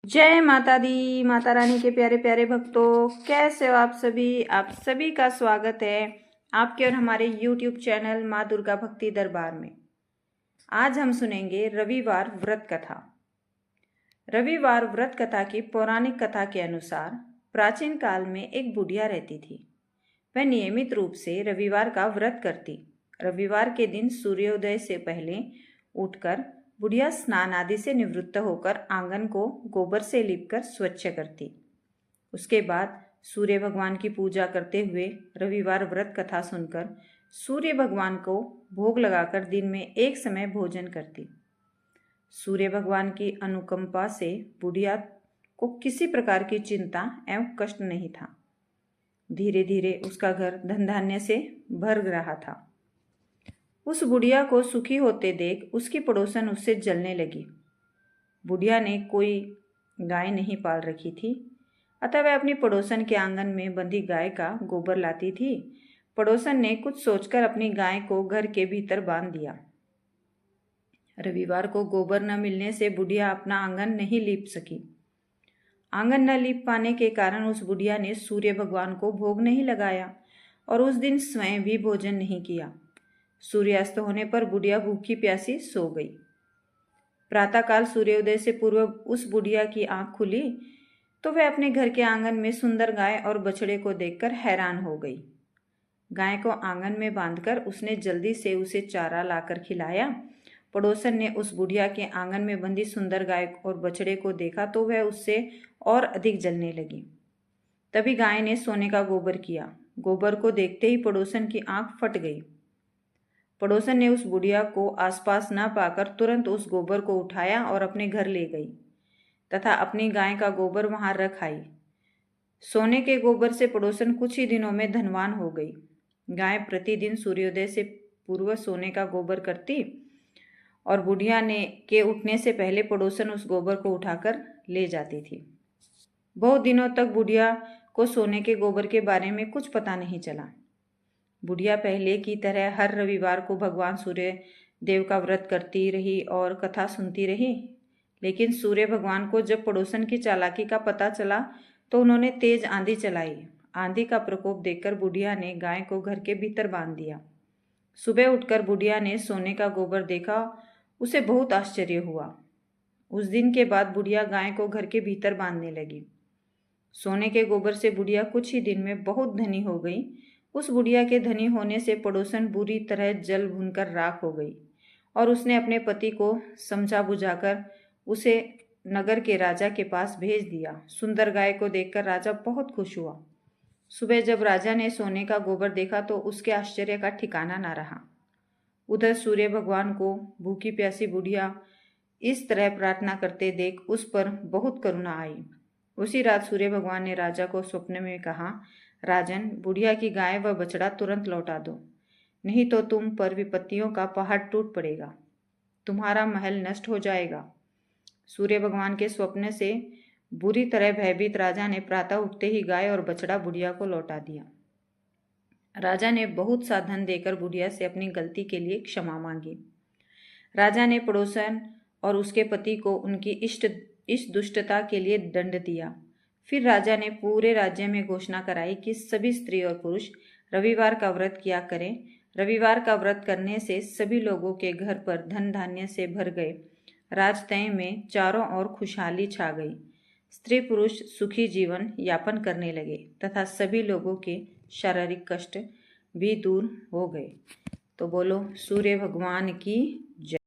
जय माता दी। माता रानी के प्यारे प्यारे भक्तों, कैसे हो आप सभी। आप सभी का स्वागत है आपके और हमारे YouTube चैनल माँ दुर्गा भक्ति दरबार में। आज हम सुनेंगे रविवार व्रत कथा। रविवार व्रत कथा की पौराणिक कथा के अनुसार प्राचीन काल में एक बुढ़िया रहती थी। वह नियमित रूप से रविवार का व्रत करती। रविवार के दिन सूर्योदय से पहले उठकर बुढ़िया स्नान आदि से निवृत्त होकर आंगन को गोबर से लीपकर स्वच्छ करती। उसके बाद सूर्य भगवान की पूजा करते हुए रविवार व्रत कथा सुनकर सूर्य भगवान को भोग लगाकर दिन में एक समय भोजन करती। सूर्य भगवान की अनुकंपा से बुढ़िया को किसी प्रकार की चिंता एवं कष्ट नहीं था। धीरे धीरे उसका घर धन धान्य से भर रहा था। उस बुढ़िया को सुखी होते देख उसकी पड़ोसन उससे जलने लगी। बुढ़िया ने कोई गाय नहीं पाल रखी थी, अतः वह अपनी पड़ोसन के आंगन में बंधी गाय का गोबर लाती थी। पड़ोसन ने कुछ सोचकर अपनी गाय को घर के भीतर बांध दिया। रविवार को गोबर न मिलने से बुढ़िया अपना आंगन नहीं लीप सकी। आंगन न लीप पाने के कारण उस बुढ़िया ने सूर्य भगवान को भोग नहीं लगाया और उस दिन स्वयं भी भोजन नहीं किया। सूर्यास्त होने पर बुढ़िया भूखी प्यासी सो गई। प्रातःकाल सूर्योदय से पूर्व उस बुढ़िया की आंख खुली तो वह अपने घर के आंगन में सुंदर गाय और बछड़े को देखकर हैरान हो गई। गाय को आंगन में बांधकर उसने जल्दी से उसे चारा लाकर खिलाया। पड़ोसन ने उस बुढ़िया के आंगन में बंधी सुंदर गाय और बछड़े को देखा तो वह उससे और अधिक जलने लगी। तभी गाय ने सोने का गोबर किया। गोबर को देखते ही पड़ोसन की आंख फट गई। पड़ोसन ने उस बुढ़िया को आसपास न पाकर तुरंत उस गोबर को उठाया और अपने घर ले गई तथा अपनी गाय का गोबर वहां रख आई। सोने के गोबर से पड़ोसन कुछ ही दिनों में धनवान हो गई। गाय प्रतिदिन सूर्योदय से पूर्व सोने का गोबर करती और बुढ़िया ने के उठने से पहले पड़ोसन उस गोबर को उठाकर ले जाती थी। बहुत दिनों तक बुढ़िया को सोने के गोबर के बारे में कुछ पता नहीं चला। बुढ़िया पहले की तरह हर रविवार को भगवान सूर्य देव का व्रत करती रही और कथा सुनती रही। लेकिन सूर्य भगवान को जब पड़ोसन की चालाकी का पता चला तो उन्होंने तेज आंधी चलाई। आंधी का प्रकोप देखकर बुढ़िया ने गाय को घर के भीतर बांध दिया। सुबह उठकर बुढ़िया ने सोने का गोबर देखा। उसे बहुत आश्चर्य हुआ। उस दिन के बाद बुढ़िया गाय को घर के भीतर बांधने लगी। सोने के गोबर से बुढ़िया कुछ ही दिन में बहुत धनी हो गई। उस बुढ़िया के धनी होने से पड़ोसन बुरी तरह जल भूनकर राख हो गई और उसने अपने पति को समझा बुझाकर उसे नगर के राजा के पास भेज दिया। सुंदर गाय को देखकर राजा बहुत खुश हुआ। सुबह जब राजा ने सोने का गोबर देखा तो उसके आश्चर्य का ठिकाना ना रहा। उधर सूर्य भगवान को भूखी प्यासी बुढ़िया इस तरह प्रार्थना करते देख उस पर बहुत करुणा आई। उसी रात सूर्य भगवान ने राजा को स्वप्न में कहा, राजन, बुढ़िया की गाय व बछड़ा तुरंत लौटा दो, नहीं तो तुम पर विपत्तियों का पहाड़ टूट पड़ेगा, तुम्हारा महल नष्ट हो जाएगा। सूर्य भगवान के स्वप्न से बुरी तरह भयभीत राजा ने प्रातः उठते ही गाय और बछड़ा बुढ़िया को लौटा दिया। राजा ने बहुत सा धन देकर बुढ़िया से अपनी गलती के लिए क्षमा मांगी। राजा ने पड़ोसन और उसके पति को उनकी इस दुष्टता के लिए दंड दिया। फिर राजा ने पूरे राज्य में घोषणा कराई कि सभी स्त्री और पुरुष रविवार का व्रत किया करें। रविवार का व्रत करने से सभी लोगों के घर पर धन धान्य से भर गए। राजतय में चारों ओर खुशहाली छा गई। स्त्री पुरुष सुखी जीवन यापन करने लगे तथा सभी लोगों के शारीरिक कष्ट भी दूर हो गए। तो बोलो सूर्य भगवान की जय।